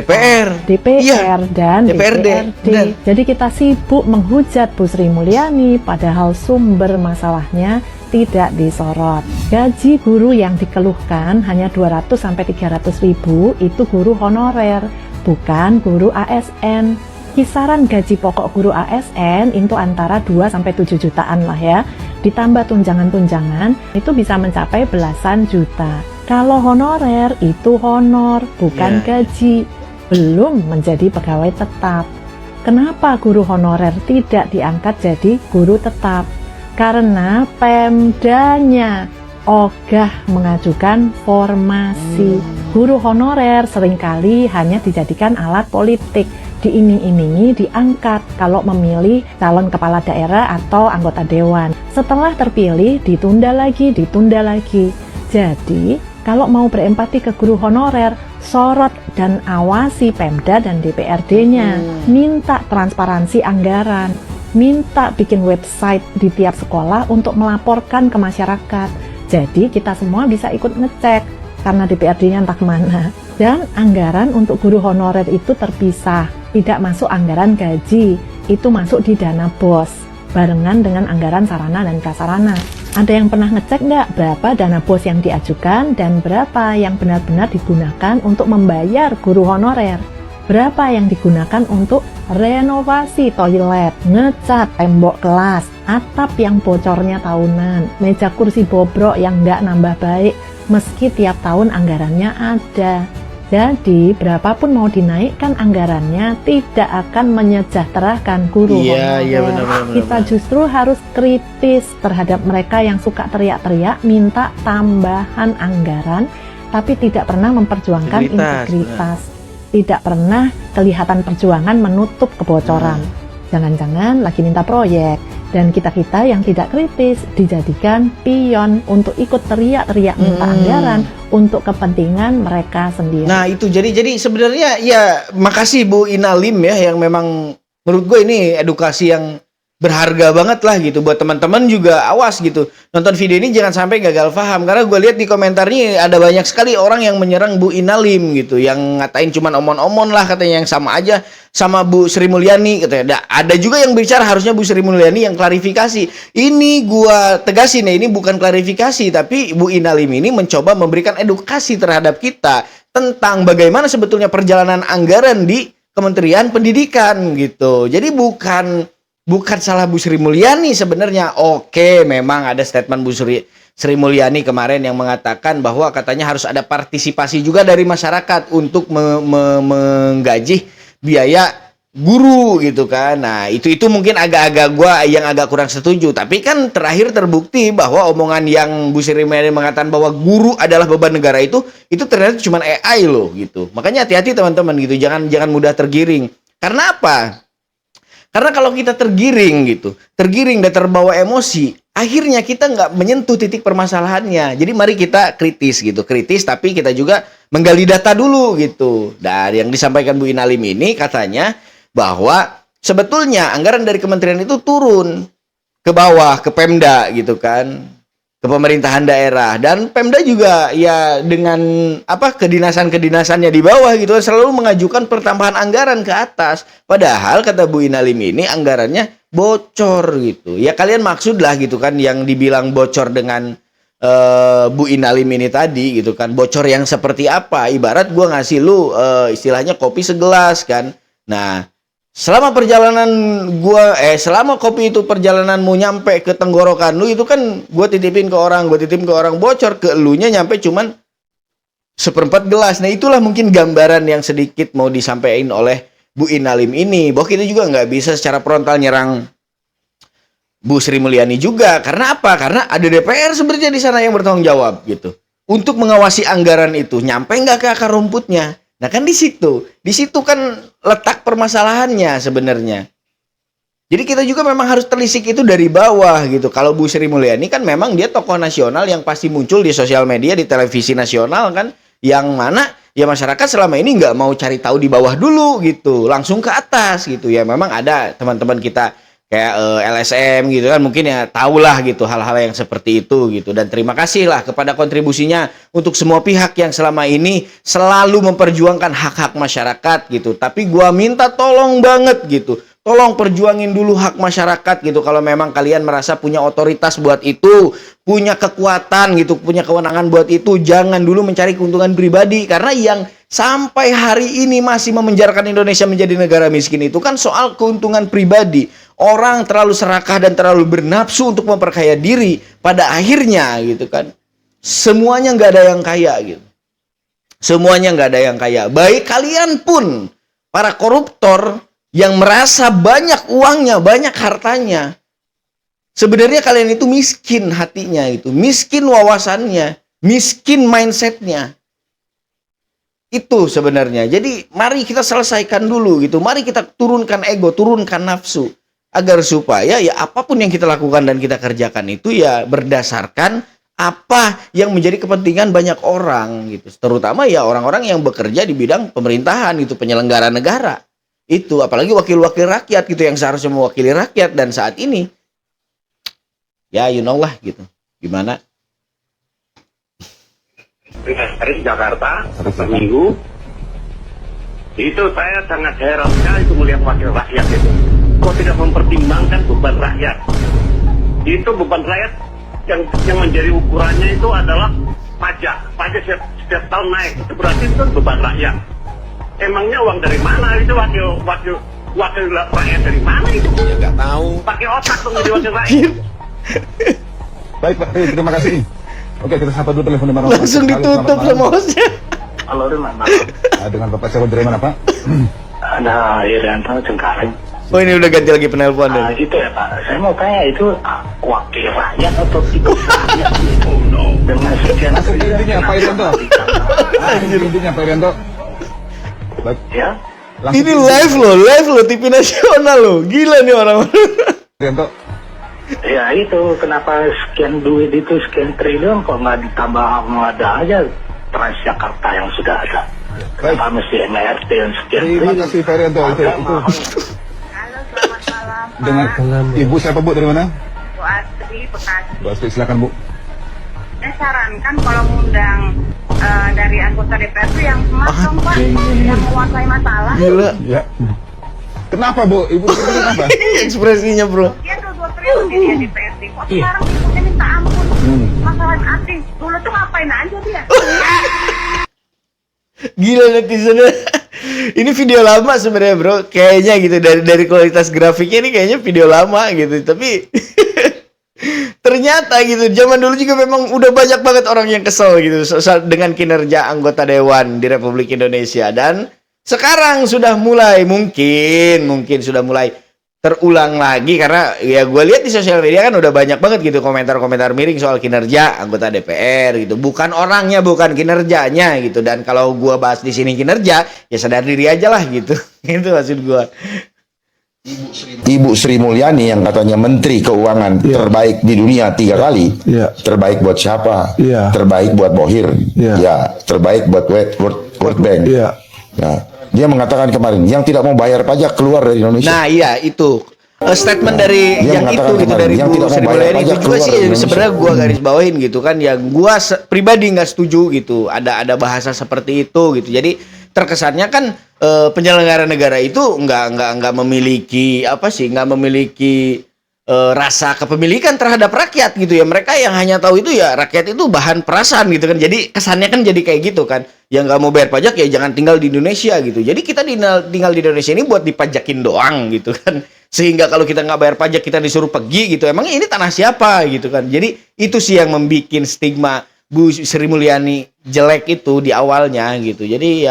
DPR dan DPRD. Jadi kita sibuk menghujat Bu Sri Mulyani padahal sumber masalahnya tidak disorot. Gaji guru yang dikeluhkan hanya 200 sampai 300 ribu itu guru honorer, bukan guru ASN. Kisaran gaji pokok guru ASN itu antara 2 sampai 7 jutaan lah ya. Ditambah tunjangan-tunjangan itu bisa mencapai belasan juta. Kalau honorer itu honor, bukan gaji. Belum menjadi pegawai tetap. Kenapa guru honorer tidak diangkat jadi guru tetap? Karena Pemdanya ogah mengajukan formasi. Guru honorer seringkali hanya dijadikan alat politik, diiming-imingi diangkat kalau memilih calon kepala daerah atau anggota dewan. Setelah terpilih ditunda lagi. Jadi kalau mau berempati ke guru honorer, sorot dan awasi Pemda dan DPRD-nya. Minta transparansi anggaran, minta bikin website di tiap sekolah untuk melaporkan ke masyarakat. Jadi kita semua bisa ikut ngecek karena DPRD-nya entah kemana. Dan anggaran untuk guru honorer itu terpisah, tidak masuk anggaran gaji, itu masuk di dana BOS, barengan dengan anggaran sarana dan prasarana. Ada yang pernah ngecek nggak berapa dana BOS yang diajukan dan berapa yang benar-benar digunakan untuk membayar guru honorer? Berapa yang digunakan untuk renovasi toilet, ngecat tembok kelas, atap yang bocornya tahunan, meja kursi bobrok yang nggak nambah baik, meski tiap tahun anggarannya ada. Jadi berapapun mau dinaikkan anggarannya tidak akan menyejahterakan guru honorer. Benar. Kita justru harus kritis terhadap mereka yang suka teriak-teriak minta tambahan anggaran tapi tidak pernah memperjuangkan integritas. Tidak pernah kelihatan perjuangan menutup kebocoran. Jangan-jangan lagi minta proyek, dan kita-kita yang tidak kritis dijadikan pion untuk ikut teriak-teriak minta anggaran untuk kepentingan mereka sendiri. Nah itu jadi sebenarnya ya makasih Bu Ina Lim ya, yang memang menurut gue ini edukasi yang berharga banget lah gitu buat teman-teman juga. Awas gitu, nonton video ini jangan sampai gagal paham, karena gue lihat di komentarnya ada banyak sekali orang yang menyerang Bu Ina Lim gitu, yang ngatain cuman omon-omon lah katanya, yang sama aja sama Bu Sri Mulyani katanya. Ada juga yang bicara harusnya Bu Sri Mulyani yang klarifikasi. Ini gue tegasin ya, ini bukan klarifikasi, tapi Bu Ina Lim ini mencoba memberikan edukasi terhadap kita tentang bagaimana sebetulnya perjalanan anggaran di Kementerian Pendidikan gitu. Jadi bukan salah Bu Sri Mulyani sebenarnya. Oke, memang ada statement Bu Sri Mulyani kemarin yang mengatakan bahwa katanya harus ada partisipasi juga dari masyarakat untuk menggaji biaya guru gitu kan. Nah, itu mungkin agak-agak gua yang agak kurang setuju. Tapi kan terakhir terbukti bahwa omongan yang Bu Sri Mulyani mengatakan bahwa guru adalah beban negara itu ternyata cuma AI loh gitu. Makanya hati-hati teman-teman gitu. Jangan mudah tergiring. Karena apa? Karena kalau kita tergiring dan terbawa emosi, akhirnya kita nggak menyentuh titik permasalahannya. Jadi mari kita kritis tapi kita juga menggali data dulu gitu. Dan yang disampaikan Bu Ina Lim ini katanya bahwa sebetulnya anggaran dari kementerian itu turun ke bawah, ke Pemda gitu kan, ke pemerintahan daerah, dan Pemda juga ya dengan kedinasan-kedinasannya di bawah gitu selalu mengajukan pertambahan anggaran ke atas. Padahal kata Bu Ina Lim ini anggarannya bocor gitu. Ya kalian maksud lah gitu kan yang dibilang bocor dengan Bu Ina Lim ini tadi gitu kan. Bocor yang seperti apa? Ibarat gua ngasih lu istilahnya kopi segelas kan. Nah, selama kopi itu perjalananmu nyampe ke tenggorokan lu, itu kan gue titipin ke orang, bocor ke elunya nyampe cuman 1/4 gelas. Nah itulah mungkin gambaran yang sedikit mau disampaikan oleh Bu Ina Lim ini, bahwa kita juga nggak bisa secara frontal nyerang Bu Sri Mulyani juga. Karena apa? Karena ada DPR sebenarnya di sana yang bertanggung jawab gitu untuk mengawasi anggaran itu nyampe nggak ke akar rumputnya. Nah kan di situ kan letak permasalahannya sebenarnya. Jadi kita juga memang harus telisik itu dari bawah gitu. Kalau Bu Sri Mulyani kan memang dia tokoh nasional yang pasti muncul di sosial media, di televisi nasional kan, yang mana ya masyarakat selama ini nggak mau cari tahu di bawah dulu gitu, langsung ke atas gitu ya. Memang ada teman-teman kita kayak LSM gitu kan, mungkin ya tahulah gitu hal-hal yang seperti itu gitu. Dan terima kasih lah kepada kontribusinya untuk semua pihak yang selama ini selalu memperjuangkan hak-hak masyarakat gitu. Tapi gua minta tolong banget gitu, tolong perjuangin dulu hak masyarakat gitu. Kalau memang kalian merasa punya otoritas buat itu, punya kekuatan gitu, punya kewenangan buat itu, jangan dulu mencari keuntungan pribadi. Karena yang sampai hari ini masih memenjarakan Indonesia menjadi negara miskin itu kan soal keuntungan pribadi. Orang terlalu serakah dan terlalu bernafsu untuk memperkaya diri. Pada akhirnya gitu kan, semuanya nggak ada yang kaya gitu. Semuanya nggak ada yang kaya. Baik kalian pun, para koruptor yang merasa banyak uangnya, banyak hartanya, sebenarnya kalian itu miskin hatinya gitu, miskin wawasannya, miskin mindsetnya. Itu sebenarnya. Jadi mari kita selesaikan dulu gitu. Mari kita turunkan ego, turunkan nafsu, agar supaya ya apapun yang kita lakukan dan kita kerjakan itu ya berdasarkan apa yang menjadi kepentingan banyak orang gitu. Terutama ya orang-orang yang bekerja di bidang pemerintahan itu, penyelenggara negara. Itu apalagi wakil-wakil rakyat gitu yang seharusnya mewakili rakyat, dan saat ini ya you know lah gitu. Gimana? Hari Jakarta seminggu itu saya sangat heran sekali itu melihat wakil rakyat itu kok tidak mempertimbangkan beban rakyat. Itu beban rakyat yang menjadi ukurannya itu adalah pajak setiap tahun naik, itu berarti itu beban rakyat. Emangnya uang dari mana itu wakil rakyat dari mana itu? Ya nggak tahu. Pakai otak dong jadi wakil rakyat. Baik Pak, terima kasih. Oke, kita sapa dulu telepon dengan langsung ditutup sama hostnya. Halo, dengan mana? Dengan Bapak siapa dari mana Pak? Ada Irianto Cengkareng. Oh ini udah ganti lagi penelpon deh. Itu ya Pak, saya mau tanya itu wakil rakyat atau tikus rakyat? Oh no. Dengan sekian intinya Pak Irianto. Intinya Pak Irianto. Baik. Ya. Ini live loh TV nasional loh. Gila nih orang. Rianto. Ya itu kenapa sekian duit itu sekian triliun kok nggak ditambah ada aja Transjakarta yang sudah ada. Kenapa mesti MRT yang sekian Terima triliun? kasih Pak Rianto. Itu. Halo, selamat malam. Dengan Ibu siapa Bu dari mana? Bu Astri, Bekasi. Bu Astri, silakan Bu. Saya sarankan kalau ngundang dari anggota DPR itu yang smart dong Pak, yang menguasai masalah. Gila. Ya. Kenapa Bu? Ibu kenapa? Ekspresinya bro. Dia 22 triliun ini ya DPRD. Kok sekarang ributnya minta ampun? Masalah artis. Dulu tuh ngapain aja dia? Gila netizennya. Ini video lama sebenarnya bro. Kayaknya gitu dari kualitas grafiknya ini kayaknya video lama gitu. Tapi ternyata gitu zaman dulu juga memang udah banyak banget orang yang kesel gitu dengan kinerja anggota dewan di Republik Indonesia, dan sekarang sudah mulai mungkin sudah mulai terulang lagi karena ya gue lihat di sosial media kan udah banyak banget gitu komentar-komentar miring soal kinerja anggota DPR gitu, bukan orangnya, bukan kinerjanya gitu. Dan kalau gue bahas di sini kinerja ya sadar diri aja lah gitu. Itu maksud gue. Ibu Sri Mulyani yang katanya Menteri Keuangan terbaik di dunia 3 kali, terbaik buat siapa? Terbaik buat Bohir, ya terbaik buat World Bank. Nah, dia mengatakan kemarin yang tidak mau bayar pajak keluar dari Indonesia. Nah iya itu statement dari dia yang itu mengatakan gitu kemarin, dari yang Bu tidak mau Sri bayar Mulyani pajak itu juga keluar sih dari Indonesia. sebenarnya gua garis bawahin gitu kan, yang gua pribadi nggak setuju gitu ada bahasa seperti itu gitu. Jadi terkesannya kan penyelenggara negara itu nggak memiliki nggak memiliki rasa kepemilikan terhadap rakyat gitu ya. Mereka yang hanya tahu itu ya rakyat itu bahan perasaan gitu kan. Jadi kesannya kan jadi kayak gitu kan. Yang nggak mau bayar pajak ya jangan tinggal di Indonesia gitu. Jadi kita tinggal di Indonesia ini buat dipajakin doang gitu kan. Sehingga kalau kita nggak bayar pajak kita disuruh pergi gitu. Emang ini tanah siapa gitu kan. Jadi itu sih yang membuat stigma Bu Sri Mulyani jelek itu di awalnya gitu. Jadi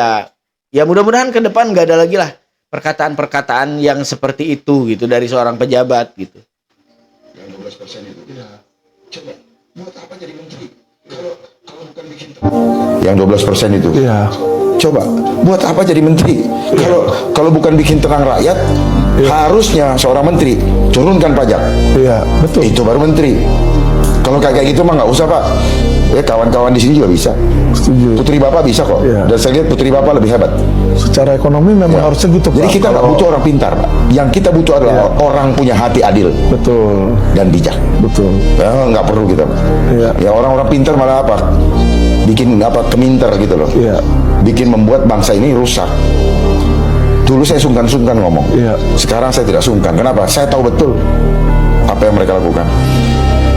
ya mudah-mudahan ke depan nggak ada lagi lah perkataan-perkataan yang seperti itu gitu dari seorang pejabat gitu. Yang 12% itu. Coba buat apa jadi menteri? Kalau bukan bikin yang 12% itu. Coba buat apa jadi menteri? Kalau bukan bikin tenang rakyat, harusnya seorang menteri turunkan pajak. Betul. Itu baru menteri. Kalau kayak gitu mah nggak usah Pak. Ya kawan-kawan di sini juga bisa. Setuju. Putri Bapak bisa kok. Dan saya lihat Putri Bapak lebih hebat. Secara ekonomi memang harus segitu Pak. Jadi kita nggak butuh orang pintar Pak. Yang kita butuh adalah orang punya hati adil. Betul. Dan bijak. Betul. Ya, nggak perlu kita. Ya orang-orang pintar malah apa? Bikin keminter gitu loh. Bikin membuat bangsa ini rusak. Dulu saya sungkan-sungkan ngomong. Sekarang saya tidak sungkan. Kenapa? Saya tahu betul apa yang mereka lakukan.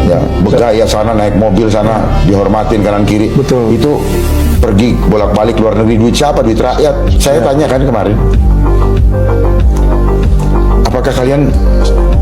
Ya, bergaya sana, naik mobil sana, dihormatin kanan kiri. Betul. Itu pergi bolak-balik luar negeri, duit siapa? Duit rakyat. Saya tanya kan kemarin. Apakah kalian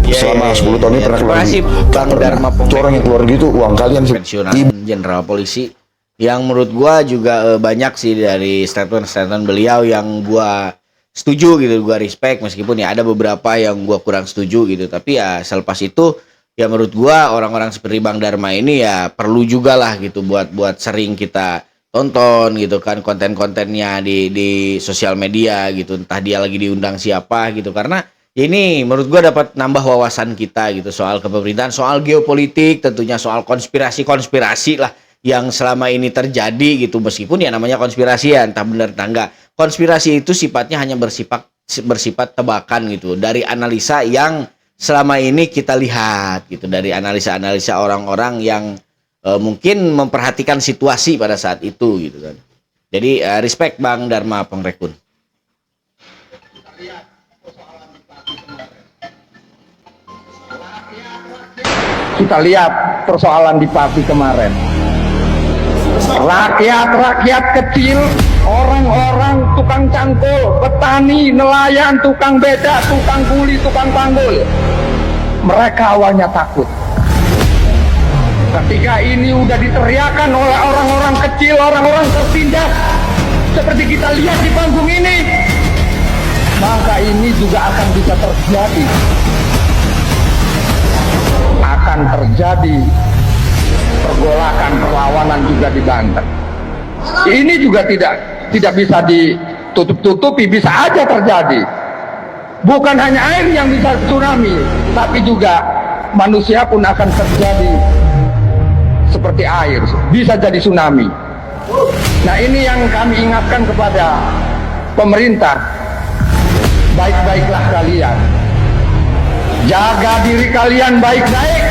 selama 10 tahun ini pernah keluar negeri? Bang Dharma Itu orang yang keluar negeri itu uang kalian pensiunan jenderal polisi yang menurut gua juga banyak sih dari statement beliau yang gua setuju gitu, gua respect meskipun ya ada beberapa yang gua kurang setuju gitu. Tapi ya selepas itu ya menurut gua orang-orang seperti Bang Dharma ini ya perlu juga lah gitu buat sering kita tonton gitu kan konten-kontennya di sosial media gitu, entah dia lagi diundang siapa gitu, karena ya ini menurut gua dapat nambah wawasan kita gitu soal kepemerintahan, soal geopolitik, tentunya soal konspirasi lah yang selama ini terjadi gitu. Meskipun ya namanya konspirasi ya entah benar entah enggak. Konspirasi itu sifatnya hanya bersifat tebakan gitu dari analisa yang selama ini kita lihat gitu, dari analisa-analisa orang-orang yang mungkin memperhatikan situasi pada saat itu gitu kan. Jadi respect Bang Dharma Pengrekun. Kita lihat persoalan di Pati kemarin. Rakyat kecil, orang-orang tukang cangkul, petani, nelayan, tukang beda, tukang kuli, tukang panggul. Mereka awalnya takut. Ketika ini udah diteriakan oleh orang-orang kecil, orang-orang tertindas, seperti kita lihat di panggung ini, maka ini juga akan bisa terjadi. Akan terjadi pergolakan perlawanan juga di Banten. Ini juga tidak bisa tutup-tutupi bisa aja terjadi. Bukan hanya air yang bisa tsunami, tapi juga manusia pun akan terjadi seperti air, bisa jadi tsunami. Nah, ini yang kami ingatkan kepada pemerintah, baik-baiklah kalian, jaga diri kalian baik-baik.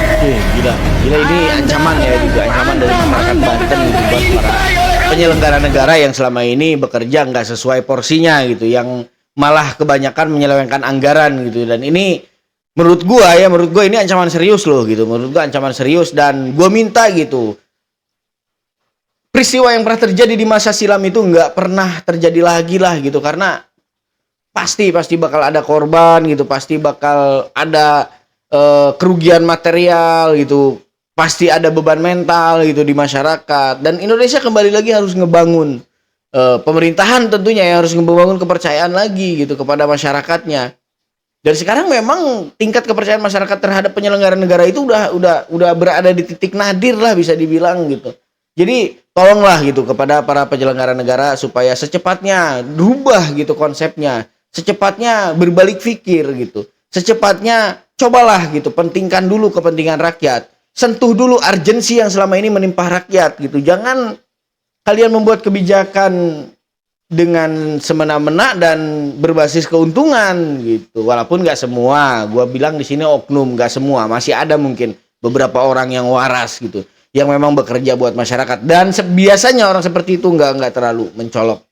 Gila ini ancaman ya, juga ancaman dari masyarakat Banten gitu buat para penyelenggara negara yang selama ini bekerja nggak sesuai porsinya gitu, yang malah kebanyakan menyelewengkan anggaran gitu. Dan ini menurut gua ini ancaman serius loh gitu, menurut gua ancaman serius. Dan gua minta gitu, peristiwa yang pernah terjadi di masa silam itu nggak pernah terjadi lagi lah gitu, karena pasti bakal ada korban gitu, pasti bakal ada kerugian material gitu, pasti ada beban mental gitu di masyarakat. Dan Indonesia kembali lagi harus ngebangun pemerintahan, tentunya ya harus ngebangun kepercayaan lagi gitu kepada masyarakatnya. Dan sekarang memang tingkat kepercayaan masyarakat terhadap penyelenggara negara itu udah berada di titik nadir lah bisa dibilang gitu. Jadi tolonglah gitu kepada para penyelenggara negara supaya secepatnya rubah gitu konsepnya, secepatnya berbalik pikir gitu, secepatnya cobalah gitu pentingkan dulu kepentingan rakyat, sentuh dulu urgensi yang selama ini menimpa rakyat gitu. Jangan kalian membuat kebijakan dengan semena-mena dan berbasis keuntungan gitu. Walaupun nggak semua, gua bilang di sini oknum, nggak semua, masih ada mungkin beberapa orang yang waras gitu, yang memang bekerja buat masyarakat. Dan biasanya orang seperti itu nggak terlalu mencolok.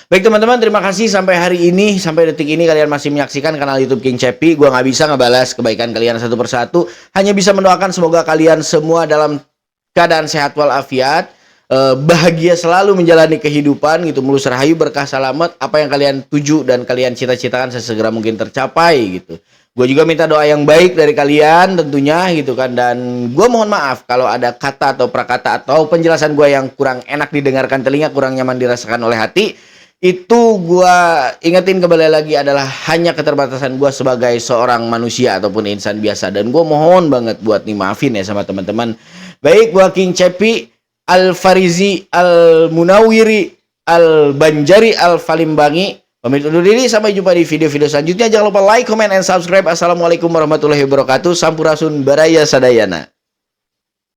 Baik teman-teman, terima kasih sampai hari ini, sampai detik ini kalian masih menyaksikan kanal YouTube King Cepi. Gua nggak bisa ngebalas kebaikan kalian satu persatu, hanya bisa mendoakan semoga kalian semua dalam keadaan sehat walafiat, bahagia selalu menjalani kehidupan gitu, mulus rahayu, berkah, selamat, apa yang kalian tuju dan kalian cita-citakan sesegera mungkin tercapai gitu. Gue juga minta doa yang baik dari kalian tentunya gitu kan. Dan gue mohon maaf kalau ada kata atau prakata atau penjelasan gue yang kurang enak didengarkan telinga, kurang nyaman dirasakan oleh hati. Itu gue ingetin kembali lagi adalah hanya keterbatasan gue sebagai seorang manusia ataupun insan biasa. Dan gue mohon banget buat maafin ya sama teman-teman. Baik, gue King Cepi Al-Farizi Al-Munawiri Al-Banjari Al-Falimbangi pamit undur diri, sampai jumpa di video-video selanjutnya. Jangan lupa like, comment, and subscribe. Assalamualaikum warahmatullahi wabarakatuh. Sampurasun Baraya Sadayana.